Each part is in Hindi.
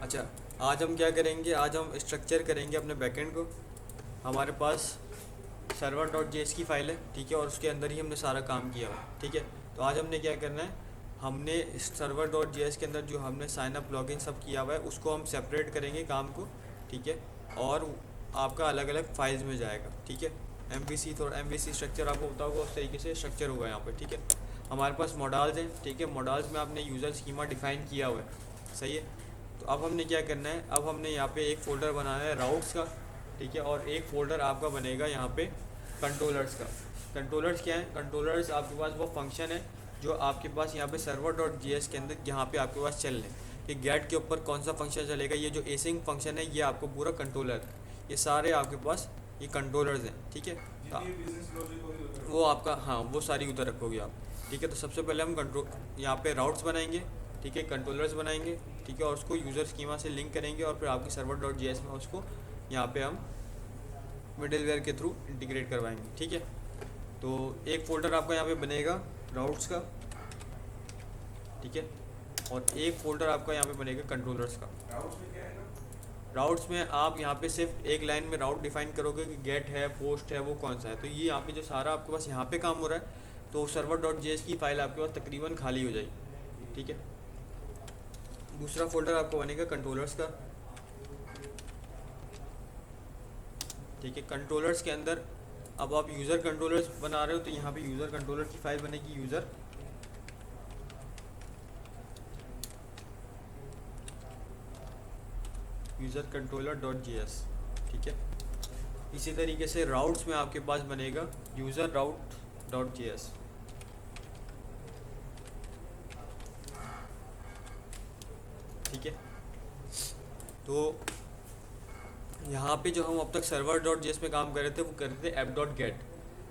अच्छा, आज हम क्या करेंगे, आज हम स्ट्रक्चर करेंगे अपने बैकएंड को। हमारे पास सर्वर डॉट जेएस की फ़ाइल है, ठीक है, और उसके अंदर ही हमने सारा काम किया हुआ है, ठीक है। तो आज हमने क्या करना है, हमने सर्वर डॉट जेएस के अंदर जो हमने साइन अप लॉगिन सब किया हुआ है उसको हम सेपरेट करेंगे काम को, ठीक है। और आपका अलग अलग फाइल्स में जाएगा, ठीक है। एमवीसी थोड़ा एमवीसी स्ट्रक्चर आपको पता होगा, उस तरीके से स्ट्रक्चर होगा यहाँ पर, ठीक है। हमारे पास मॉडल्स हैं, ठीक है। मॉडल्स में आपने यूज़र स्कीमा डिफ़ाइन किया हुआ है, सही है। तो अब हमने क्या करना है, अब हमने यहाँ पे एक फ़ोल्डर बनाना है राउट्स का, ठीक है। और एक फ़ोल्डर आपका बनेगा यहाँ पे कंट्रोलर्स का। कंट्रोलर्स क्या है, कंट्रोलर्स आपके पास वो फंक्शन है जो आपके पास यहाँ पे सर्वर डॉट जी एस के अंदर यहाँ पे आपके पास चल रहे हैं कि गेट के ऊपर कौन सा फंक्शन चलेगा। ये जो एसिंग फंक्शन है ये आपको पूरा कंट्रोलर है, ये सारे आपके पास ये कंट्रोलर्स हैं, ठीक है। वो आपका, हाँ, वो सारी उधर रखोगे आप, ठीक है। तो सबसे पहले हम कंट्रोल यहाँ पे राउट्स बनाएंगे, ठीक है, कंट्रोलर्स बनाएंगे, ठीक है, और उसको यूज़र स्कीमा से लिंक करेंगे और फिर आपकी सर्वर डॉट जीएस में उसको यहाँ पे हम मिडलवेयर के थ्रू इंटीग्रेट करवाएंगे, ठीक है। तो एक फ़ोल्डर आपका यहाँ पे बनेगा राउट्स का, ठीक है, और एक फ़ोल्डर आपका यहाँ पे बनेगा कंट्रोलर्स का। राउट्स में आप यहाँ पे सिर्फ एक लाइन में राउट डिफाइन करोगे कि गेट है, पोस्ट है, वो कौन सा है। तो ये यहाँ पे जो सारा आपके पास यहाँ पे काम हो रहा है, तो सर्वर डॉट जेएस की फ़ाइल आपके पास तकरीबन खाली हो जाएगी, ठीक है। दूसरा फोल्डर आपको बनेगा कंट्रोलर्स का, ठीक है। कंट्रोलर्स के अंदर अब आप यूज़र कंट्रोलर्स बना रहे हो तो यहाँ पे यूज़र कंट्रोलर की फ़ाइल बनेगी, यूज़र कंट्रोलर डॉट जीएस, ठीक है। इसी तरीके से राउट्स में आपके पास बनेगा यूज़र राउट डॉट जीएस, ठीक है। तो यहाँ पे जो हम अब तक सर्वर डॉट जेएस में काम कर रहे थे वो कर रहे थे ऐप डॉट गेट,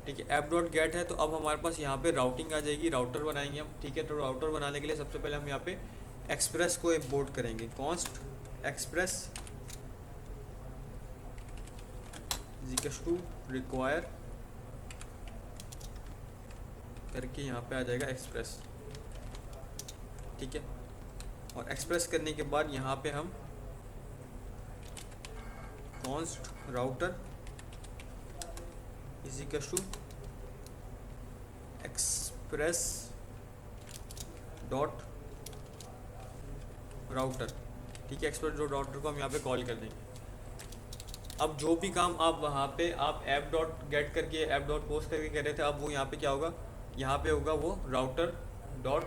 ठीक है। ऐप डॉट गेट है, तो अब हमारे पास यहाँ पे राउटिंग आ जाएगी, राउटर बनाएंगे हम, ठीक है। तो राउटर बनाने के लिए सबसे पहले हम यहाँ पे एक्सप्रेस को इम्पोर्ट करेंगे। कॉन्स्ट एक्सप्रेस टू रिक्वायर करके यहाँ पे आ जाएगा एक्सप्रेस, ठीक है। और एक्सप्रेस करने के बाद यहाँ पे हम const router to express dot router, ठीक है। एक्सप्रेस डॉट राउटर को हम यहाँ पे कॉल कर देंगे। अब जो भी काम आप वहाँ पे आप ऐप डॉट गेट करके ऐप डॉट पोस्ट करके कर रहे थे, अब वो यहाँ पे क्या होगा, यहाँ पे होगा वो router dot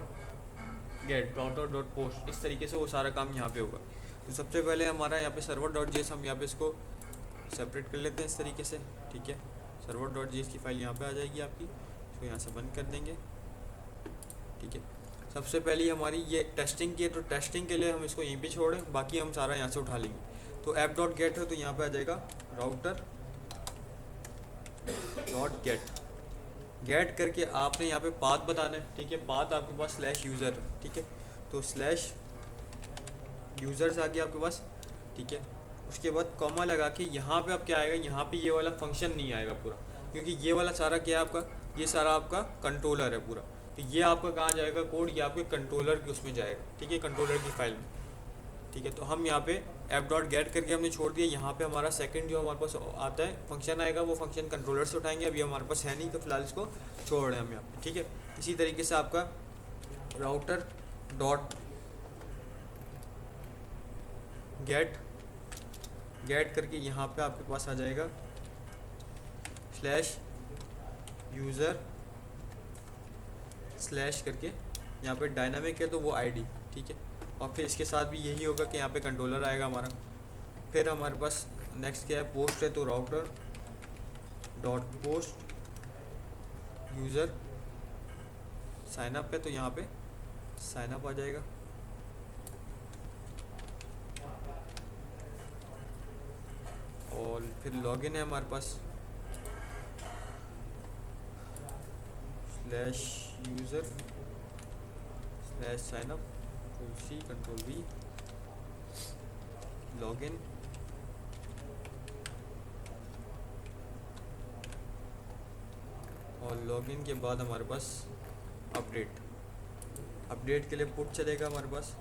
gate, router dot post, इस तरीके से वो सारा काम यहाँ पे होगा। तो सबसे पहले हमारा यहाँ पे सर्वर डॉट जेएस, हम यहाँ पे इसको सेपरेट कर लेते हैं इस तरीके से, ठीक है। सर्वर डॉट जेएस की फाइल यहाँ पे आ जाएगी आपकी, इसको यहाँ से बंद कर देंगे, ठीक है। सबसे पहले हमारी ये टेस्टिंग की है, तो टेस्टिंग के लिए हम इसको यहीं पे छोड़ें, बाकी हम सारा यहाँ से उठा लेंगे। तो ऐप डॉट गेट है तो यहाँ पे आ जाएगा राउटर डॉट गेट, गेट करके आपने यहाँ पे पाथ बताना है, ठीक है। पाथ आपके पास स्लैश यूज़र है, ठीक है। तो स्लैश यूज़र्स आ गया आपके पास, ठीक है। उसके बाद कॉमा लगा के यहाँ पे अब क्या आएगा, यहाँ पे ये वाला फंक्शन नहीं आएगा पूरा, क्योंकि ये वाला सारा क्या है आपका, ये सारा आपका कंट्रोलर है पूरा। तो ये आपका कहाँ जाएगा कोड, ये आपके कंट्रोलर के उसमें जाएगा, ठीक है, कंट्रोलर की फाइल में, ठीक है। तो हम यहाँ पे ऐप डॉट गेट करके हमने छोड़ दिया। यहाँ पे हमारा सेकंड जो हमारे पास आता है फंक्शन आएगा, वो फंक्शन कंट्रोलर से उठाएंगे, अभी हमारे पास है नहीं, तो फिलहाल इसको छोड़ रहे हैं हम यहाँ पे, ठीक है। इसी तरीके से आपका राउटर डॉट गेट, गेट करके यहाँ पे आपके पास आ जाएगा स्लैश यूज़र स्लैश करके, यहाँ पे डायनामिक है तो वो आईडी, ठीक है। और फिर इसके साथ भी यही होगा कि यहाँ पे कंट्रोलर आएगा हमारा। फिर हमारे पास नेक्स्ट क्या है, पोस्ट है, तो router dot post user sign up है, तो यहाँ पे साइन अप आ जाएगा। और फिर लॉगिन है हमारे पास slash user slash sign up, C control V login, और लॉगिन के बाद हमारे पास अपडेट, अपडेट के लिए पुट चलेगा हमारे पास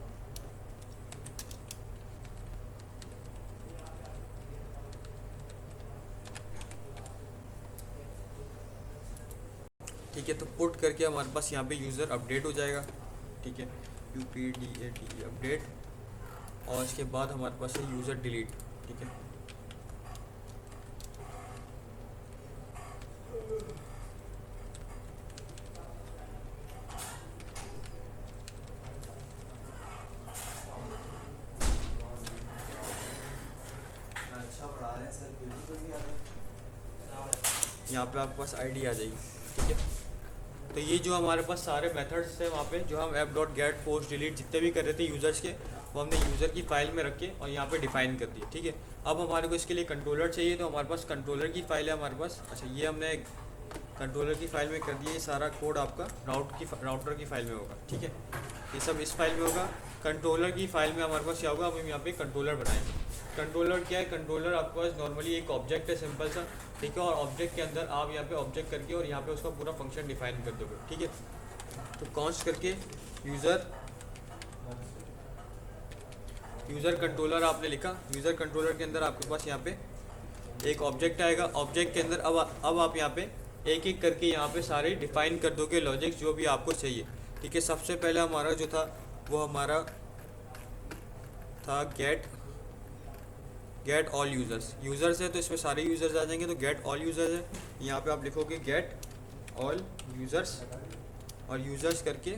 ठीक है। तो पुट करके हमारे पास यहाँ पे यूज़र अपडेट हो जाएगा, ठीक है, UPDAT अपडेट, और इसके बाद हमारे पास है यूज़र डिलीट, ठीक है। यहाँ पे आपके पास आईडी आ जाएगी, ठीक है। तो ये जो हमारे पास सारे मेथड्स हैं वहाँ पे, जो हम app dot get post delete जितने भी कर रहे थे यूज़र्स के, वो हमने यूज़र की फ़ाइल में रख के और यहाँ पे डिफ़ाइन कर दिए, ठीक है। अब हमारे को इसके लिए कंट्रोलर चाहिए, तो हमारे पास कंट्रोलर की फ़ाइल है हमारे पास। अच्छा, ये हमने कंट्रोलर की फ़ाइल में कर दिया। ये सारा कोड आपका राउटर की फ़ाइल में होगा, ठीक है। ये सब इस फाइल में होगा। कंट्रोलर की फ़ाइल में हमारे पास क्या होगा, हम यहाँ पे कंट्रोलर बनाएंगे। कंट्रोलर क्या है, कंट्रोलर आपके पास नॉर्मली एक ऑब्जेक्ट है सिंपल सा, ठीक है। और ऑब्जेक्ट के अंदर आप यहाँ पे ऑब्जेक्ट करके और यहाँ पे उसका पूरा फंक्शन डिफाइन कर दोगे, ठीक है। तो कॉन्स्ट करके यूज़र कंट्रोलर आपने लिखा। यूज़र कंट्रोलर के अंदर आपके पास यहाँ पे एक ऑब्जेक्ट आएगा। ऑब्जेक्ट के अंदर अब आप यहाँ पे एक एक करके यहाँ पे सारे डिफाइन कर दोगे लॉजिक जो भी आपको चाहिए, ठीक है। सबसे पहले हमारा जो था वो हमारा था गेट ऑल यूज़र्स है, तो इसमें सारे यूज़र्स आ जाएंगे। तो गेट ऑल यूज़र्स है, यहाँ पे आप लिखोगे गेट ऑल यूज़र्स, और यूज़र्स करके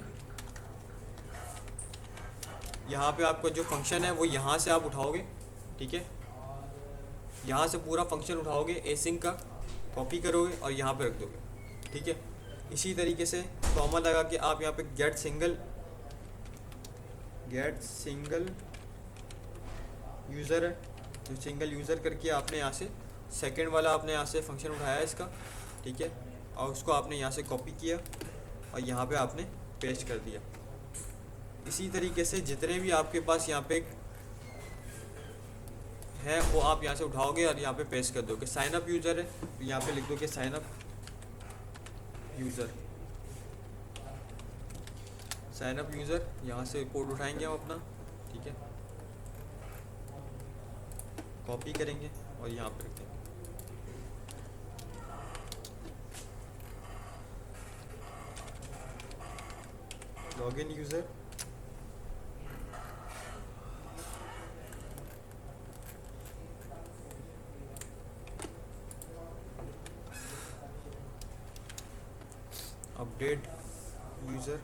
यहाँ पे आपका जो फंक्शन है वो यहाँ से आप उठाओगे, ठीक है। यहाँ से पूरा फंक्शन उठाओगे, एसिंग का कॉपी करोगे और यहाँ पे रख दोगे, ठीक है। इसी तरीके से कॉमा लगा के आप यहाँ पे गेट सिंगल यूज़र है, तो सिंगल यूज़र करके आपने यहाँ से सेकंड वाला आपने यहाँ से फंक्शन उठाया इसका, ठीक है। और उसको आपने यहाँ से कॉपी किया और यहाँ पे आपने पेस्ट कर दिया। इसी तरीके से जितने भी आपके पास यहाँ पे है वो आप यहाँ से उठाओगे और यहाँ पे पेस्ट कर दोगे। साइन अप यूज़र है, तो यहाँ पे लिख दोगे साइन अप यूज़र, यहाँ से कोड उठाएंगे हम अपना, ठीक है, कॉपी करेंगे और यहाँ पे रख देंगे। Login user, update user,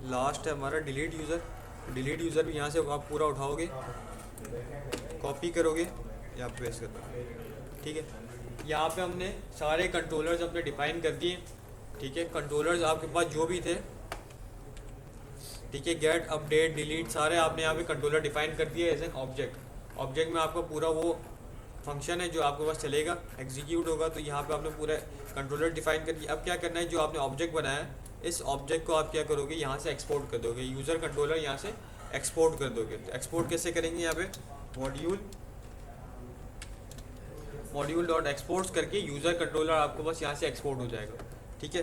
last है हमारा डिलीट यूज़र भी यहाँ से आप पूरा उठाओगे, कॉपी करोगे, यहाँ पे पेस्ट कर दोगे, ठीक है। यहाँ पे हमने सारे कंट्रोलर्स अपने डिफाइन कर दिए, ठीक है। कंट्रोलर्स आपके पास जो भी थे, ठीक है, गेट अपडेट डिलीट सारे आपने यहाँ पे कंट्रोलर डिफाइन कर दिए एज एन ऑब्जेक्ट में आपका पूरा वो फंक्शन है जो आपके पास चलेगा, एग्जीक्यूट होगा। तो यहाँ पे आपने पूरा कंट्रोलर डिफाइन कर दिया। अब क्या करना है, जो आपने ऑब्जेक्ट बनाया है इस ऑब्जेक्ट को आप क्या करोगे, यहाँ से एक्सपोर्ट कर दोगे। यूज़र कंट्रोलर यहाँ से एक्सपोर्ट कर दोगे। तो एक्सपोर्ट कैसे करेंगे, यहाँ पे मॉड्यूल डॉट एक्सपोर्ट्स करके यूज़र कंट्रोलर आपको बस यहाँ से एक्सपोर्ट हो जाएगा, ठीक है।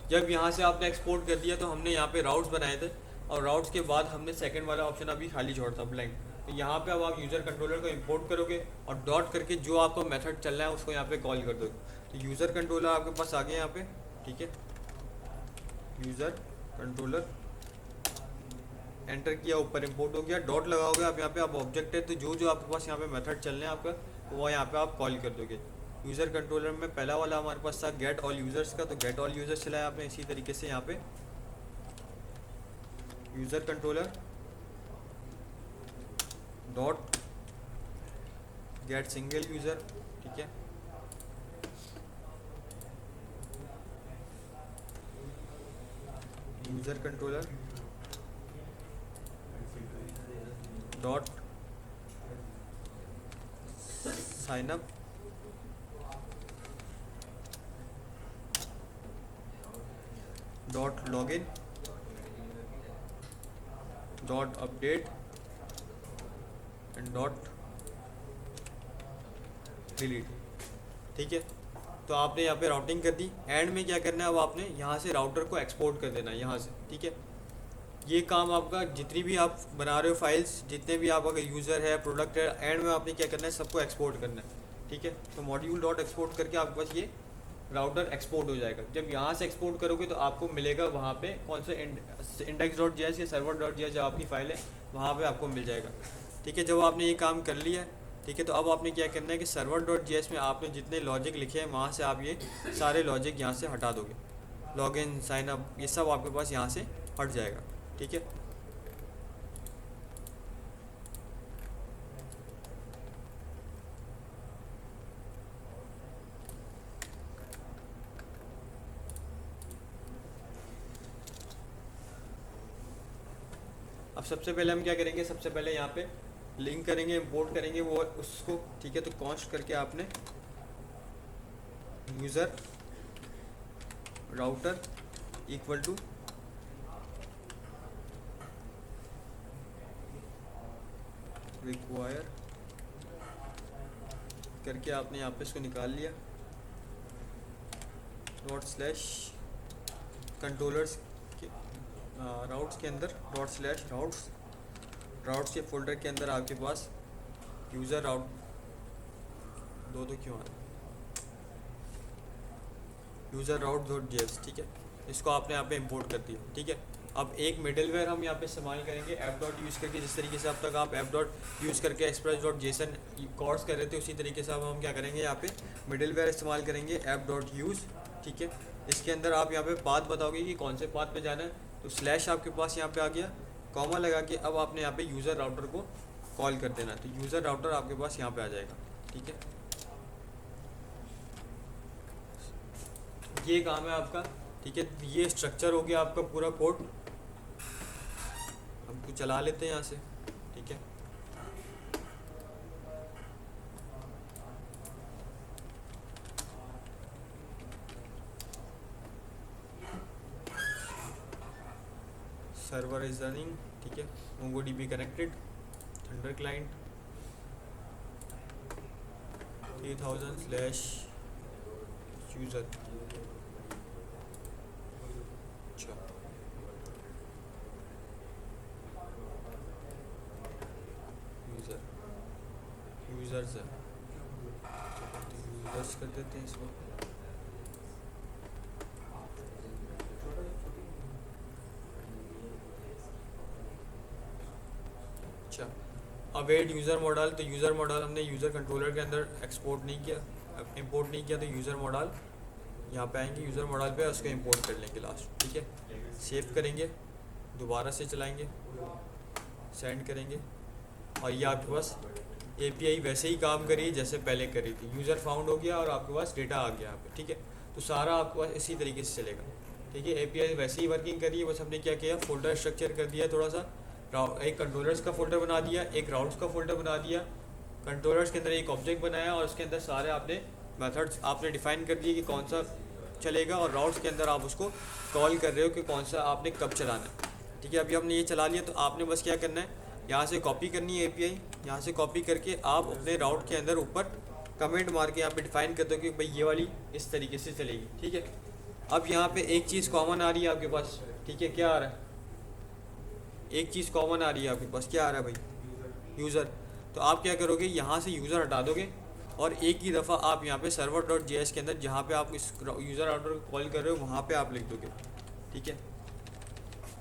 जब यहाँ से आपने एक्सपोर्ट कर दिया तो हमने यहाँ पे राउट्स बनाए थे, और राउट्स के बाद हमने सेकंड वाला ऑप्शन अभी खाली छोड़ा था, ब्लैंक। तो यहाँ पे अब आप यूज़र कंट्रोलर को इंपोर्ट करोगे और डॉट करके जो आपको मेथड चलना है उसको यहाँ पे कॉल कर दोगे। तो यूज़र कंट्रोलर आपके पास आ गया यहाँ पे, ठीक है। यूज़र कंट्रोलर एंटर किया, ऊपर इंपोर्ट हो गया, डॉट लगाओगे आप यहाँ पे। अब ऑब्जेक्ट है तो जो आपके पास यहाँ पे मेथड चलने हैं आपका वो यहाँ पे आप कॉल कर दोगे। यूज़र कंट्रोलर में पहला वाला हमारे पास था गेट ऑल यूज़र्स का, तो गेट ऑल यूज़र्स चलाया आपने। इसी तरीके से यहाँ पे user controller dot get single user, ठीक है। User controller dot sign up dot login dot update and dot delete, ठीक है। तो आपने यहाँ पे राउटिंग कर दी, एंड में क्या करना है, अब आपने यहाँ से राउटर को एक्सपोर्ट कर देना है यहाँ से, ठीक है। ये काम आपका जितनी भी आप बना रहे हो फाइल्स, जितने भी आप अगर यूज़र है, प्रोडक्ट है, एंड में आपने क्या करना है, सबको एक्सपोर्ट करना है, ठीक है। तो मॉड्यूल डॉट एक्सपोर्ट करके आपके पास ये राउटर एक्सपोर्ट हो जाएगा। जब यहाँ से एक्सपोर्ट करोगे तो आपको मिलेगा वहाँ पे कौन सा इंडेक्स डॉट जी एस या सर्वर डॉट जी एस जो आपकी फ़ाइल है वहाँ पे आपको मिल जाएगा, ठीक है। जब आपने ये काम कर लिया, ठीक है, तो अब आपने क्या करना है कि सर्वर डॉट जी एस में आपने जितने लॉजिक लिखे हैं वहाँ से आप ये सारे लॉजिक यहाँ से हटा दोगे। लॉगिन, साइन अप, ये सब आपके पास यहाँ से हट जाएगा, ठीक है। अब सबसे पहले हम क्या करेंगे, सबसे पहले यहाँ पे लिंक करेंगे, इंपोर्ट करेंगे वो उसको, ठीक है। तो कॉन्स्ट करके आपने user router equal to require करके आपने यहाँ पे इसको निकाल लिया, डॉट स्लैश कंट्रोलर्स के राउट्स के अंदर डॉट स्लैश राउट्स के फोल्डर के अंदर आपके पास यूज़र राउट दो क्यों आ रहा है, यूज़र राउट डॉट जेएस, ठीक है। इसको आपने यहाँ पे इंपोर्ट कर दिया, ठीक है। अब एक मिडलवेयर हम यहाँ पे इस्तेमाल करेंगे ऐप डॉट यूज़ करके, जिस तरीके से अब तक आप ऐप डॉट यूज़ करके एक्सप्रेस डॉट जेसन कॉल्स कर रहे थे, उसी तरीके से अब हम क्या करेंगे, यहाँ पे मिडलवेयर इस्तेमाल करेंगे ऐप डॉट यूज़, ठीक है। इसके अंदर आप यहाँ पे पाथ बताओगे कि कौन से पाथ पे जाना है, तो स्लैश आपके पास यहाँ पे आ गया, कॉमा लगा के अब आपने यहाँ पे यूज़र राउटर को कॉल कर देना, तो यूज़र राउटर आपके पास यहाँ पे आ जाएगा, ठीक है। ये काम है आपका, ठीक है। ये स्ट्रक्चर हो गया आपका पूरा कोड। हमको चला लेते हैं यहाँ से, ठीक है। सर्वर इज रनिंग, ठीक है। MongoDB connected, thunder client 3000 / user, अच्छा यूज़र्स है, यूज़र्स कर देते हैं इसको। अच्छा, अवेट यूज़र मॉडल, तो यूज़र मॉडल हमने यूज़र कंट्रोलर के अंदर एक्सपोर्ट नहीं किया, इंपोर्ट नहीं किया, तो यूज़र मॉडल यहाँ पे आएंगे, यूज़र मॉडल पे उसको इंपोर्ट कर लेंगे लास्ट, ठीक है। सेव करेंगे, दोबारा से चलाएंगे, सेंड करेंगे, और ये आपके पास एपीआई वैसे ही काम करी जैसे पहले करी थी। यूज़र फाउंड हो गया और आपके पास डेटा आ गया यहाँ पे, ठीक है। तो सारा आपके पास इसी तरीके से चलेगा, ठीक है। एपीआई वैसे ही वर्किंग करी है, बस हमने क्या किया, फोल्डर स्ट्रक्चर कर दिया थोड़ा सा, एक कंट्रोलर्स का फोल्डर बना दिया, एक राउट्स का फोल्डर बना दिया, कंट्रोलर्स के अंदर एक ऑब्जेक्ट बनाया और उसके अंदर सारे आपने मेथड्स आपने डिफाइन कर दिए कि कौन सा चलेगा, और राउट्स के अंदर आप उसको कॉल कर रहे हो कि कौन सा आपने कब चलाना है, ठीक है। अभी हमने ये चला लिया, तो आपने बस क्या करना है, यहाँ से कॉपी करनी है एपीआई, यहाँ से कॉपी करके आप अपने राउट के अंदर ऊपर कमेंट मार के यहाँ पे डिफाइन कर दो कि भाई ये वाली इस तरीके से चलेगी, ठीक है। अब यहाँ पे एक चीज़ कॉमन आ रही है आपके पास, ठीक है। क्या आ रहा है, एक चीज़ कॉमन आ रही है आपके पास, क्या आ रहा है भाई, यूज़र। तो आप क्या करोगे, यहाँ से यूज़र हटा दोगे और एक ही दफ़ा आप यहाँ पे सर्वर डॉट जेएस के अंदर जहाँ पे आप इस यूज़र राउटर को कॉल कर रहे हो वहाँ पे आप लिख दोगे, ठीक है।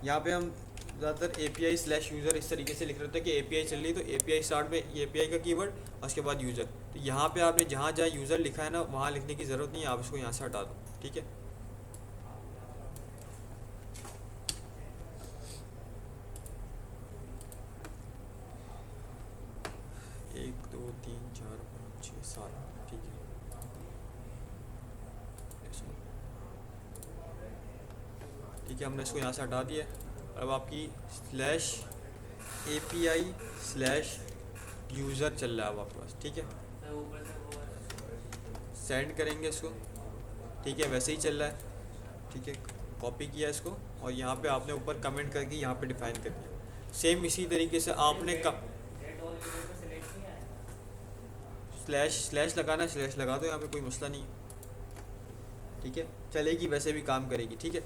यहाँ पे हम ज़्यादातर एपीआई / यूज़र इस तरीके से लिख रहे थे कि एपीआई चल रही, तो एपीआई स्टार्ट में एपीआई का कीवर्ड और उसके बाद यूज़र। तो यहाँ पे आपने जहाँ जहाँ यूज़र लिखा है ना वहाँ लिखने की ज़रूरत नहीं है, आप इसको यहाँ से हटा दो, ठीक है। एक दो तीन चार पाँच छः सात, ठीक है। ठीक है, हमने इसको यहाँ से हटा दिया। अब आपकी /API/यूज़र चल रहा है अब आपके पास, ठीक है। सेंड करेंगे इसको, ठीक है, वैसे ही चल रहा है, ठीक है। कॉपी किया इसको और यहाँ पे आपने ऊपर कमेंट करके यहाँ पे डिफाइन कर दिया। सेम इसी तरीके से आपने स्लैश लगाना है स्लैश लगा दो, यहाँ पे कोई मसला नहीं है, ठीक है, चलेगी, वैसे भी काम करेगी, ठीक है।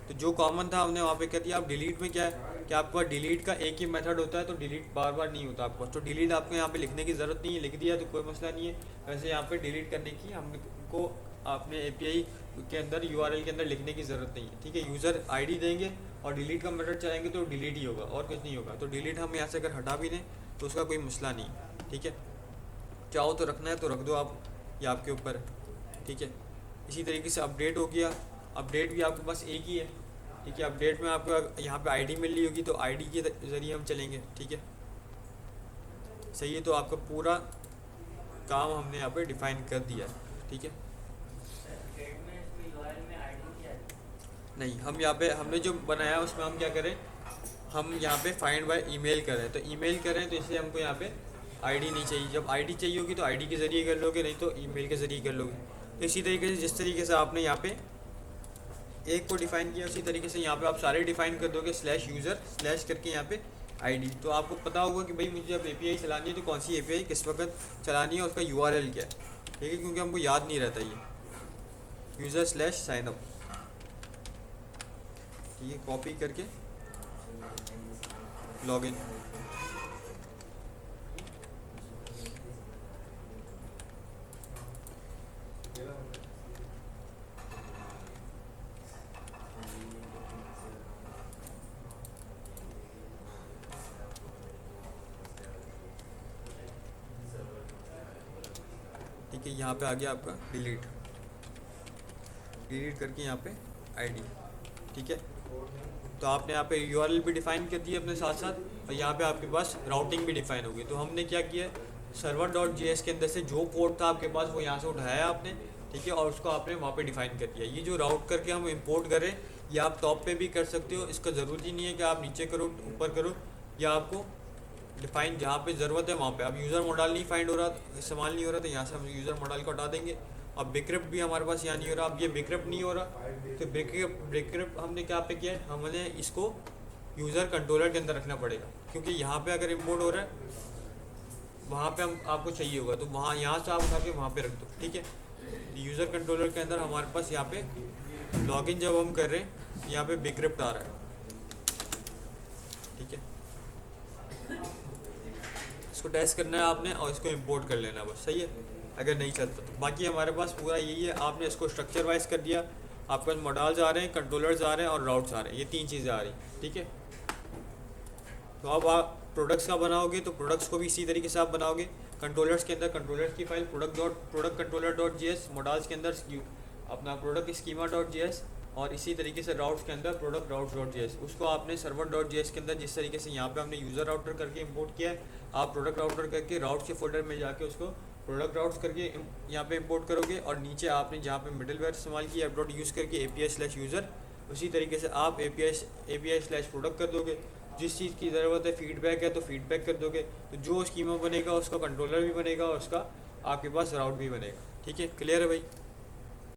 तो जो कॉमन था हमने वहाँ पे कर दिया। अब डिलीट में क्या है कि आपका डिलीट का एक ही मेथड होता है, तो डिलीट बार बार नहीं होता आपको, तो डिलीट आपको यहाँ पे लिखने की ज़रूरत नहीं है, लिख दिया तो कोई मसला नहीं है। वैसे यहाँ पे डिलीट करने की हमको आपने एपीआई के अंदर यूआरएल के अंदर लिखने की ज़रूरत नहीं है, ठीक है। यूज़र आईडी देंगे और डिलीट का मेथड चलाएंगे तो डिलीट ही होगा और कुछ नहीं होगा। तो डिलीट हम यहाँ से अगर हटा भी दें तो उसका कोई मसला नहीं, ठीक है। चाहो तो रखना है तो रख दो आप, ये आपके ऊपर है, ठीक है। इसी तरीके से अपडेट हो गया, अपडेट भी आपके पास एक ही है, ठीक है। अपडेट में आपको यहाँ पे आईडी मिल रही होगी तो आईडी के ज़रिए हम चलेंगे, ठीक है, सही है। तो आपका पूरा काम हमने यहाँ पे डिफाइन कर दिया है, ठीक है। नहीं, हम यहाँ पे हमने जो बनाया उसमें हम क्या करें, हम यहाँ पे फाइंड बाय ईमेल करें, तो ईमेल करें तो इसलिए हमको यहाँ पे आईडी नहीं चाहिए। जब आईडी चाहिए होगी तो आईडी के ज़रिए कर लोगे, नहीं तो ईमेल के ज़रिए कर लोगे। तो इसी तरीके से जिस तरीके से आपने यहाँ पे एक को डिफ़ाइन किया उसी तरीके से यहाँ पे आप सारे डिफ़ाइन कर दोगे, स्लैश यूज़र स्लैश करके यहाँ पे आईडी। तो आपको पता होगा कि भाई मुझे जब एपीआई चलानी है तो कौन सी एपीआई किस वक्त चलानी है, उसका यूआरएल क्या है, ठीक है, क्योंकि हमको याद नहीं रहता ये यूज़र स्लैश साइनअप, ये कॉपी करके लॉगिन। ठीक है, यहाँ पे आ गया आपका डिलीट, डिलीट करके यहाँ पे आईडी, ठीक है। तो आपने यहाँ पे यूआरएल भी डिफाइन कर दिया अपने साथ साथ, और यहाँ पे आपके पास राउटिंग भी डिफाइन होगी। तो हमने क्या किया, server.js के अंदर से जो कोड था आपके पास वो यहाँ से उठाया आपने, ठीक है, और उसको आपने वहाँ पे डिफाइन कर दिया। ये जो राउट करके हम इंपोर्ट करें, ये आप टॉप पे भी कर सकते हो, इसका ज़रूरी नहीं है कि आप नीचे करो ऊपर करो, या आपको डिफाइन जहाँ पे ज़रूरत है वहाँ पे। अब यूज़र मॉडल नहीं फाइंड हो रहा, इस्तेमाल नहीं हो रहा, तो यहाँ से हम यूज़र मॉडल को हटा देंगे। अब बिक्रप्ट भी हमारे पास यहाँ नहीं हो रहा, अब ये बिक्रप्ट नहीं हो रहा, तो बिक्रप्ट हमने क्या पे किया है, हमने इसको यूज़र कंट्रोलर के अंदर रखना पड़ेगा, क्योंकि यहाँ पे अगर इम्पोर्ट हो रहा है वहाँ पे हम आपको चाहिए होगा, तो वहाँ यहाँ से आप उठा के वहाँ पे रख दो, ठीक है। यूज़र कंट्रोलर के अंदर हमारे पास यहाँ पे लॉगिन जब हम कर रहे हैं यहाँ पे बिक्रप्ट आ रहा है, ठीक है। इसको टेस्ट करना है आपने और इसको इंपोर्ट कर लेना बस, सही है। अगर नहीं चलता तो बाकी हमारे पास पूरा यही है। आपने इसको स्ट्रक्चर वाइज कर दिया, आपके पास मॉडल्स आ रहे हैं, कंट्रोलर्स आ रहे हैं और राउट्स आ रहे हैं, ये तीन चीज़ें आ रही, ठीक है। तो अब आप प्रोडक्ट्स का बनाओगे तो प्रोडक्ट्स को भी इसी तरीके से आप बनाओगे। कंट्रोलर्स के अंदर कंट्रोलर्स की file product controller dot GS, models के अंदर अपना प्रोडक्ट स्कीमा डॉट जीएस, और इसी तरीके से राउट्स के अंदर प्रोडक्ट राउट्स डॉट जीएस। उसको आपने सर्वर डॉट जीएस के अंदर जिस तरीके से यहाँ पे हमने यूज़र राउटर करके इंपोर्ट किया है, आप प्रोडक्ट राउटर करके राउट्स के फोल्डर में जाके उसको प्रोडक्ट राउट्स करके यहाँ पे इंपोर्ट करोगे, और नीचे आपने जहाँ पे मिडलवेयर इस्तेमाल किया ऐप डॉट यूज़ करके API/यूज़र, उसी तरीके से आप API/प्रोडक्ट कर दोगे। जिस चीज़ की ज़रूरत है, फीडबैक है तो फीडबैक कर दोगे, तो जो स्कीमा बनेगा उसका कंट्रोलर भी बनेगा और उसका आपके पास राउट भी बनेगा, ठीक है। क्लियर है भाई।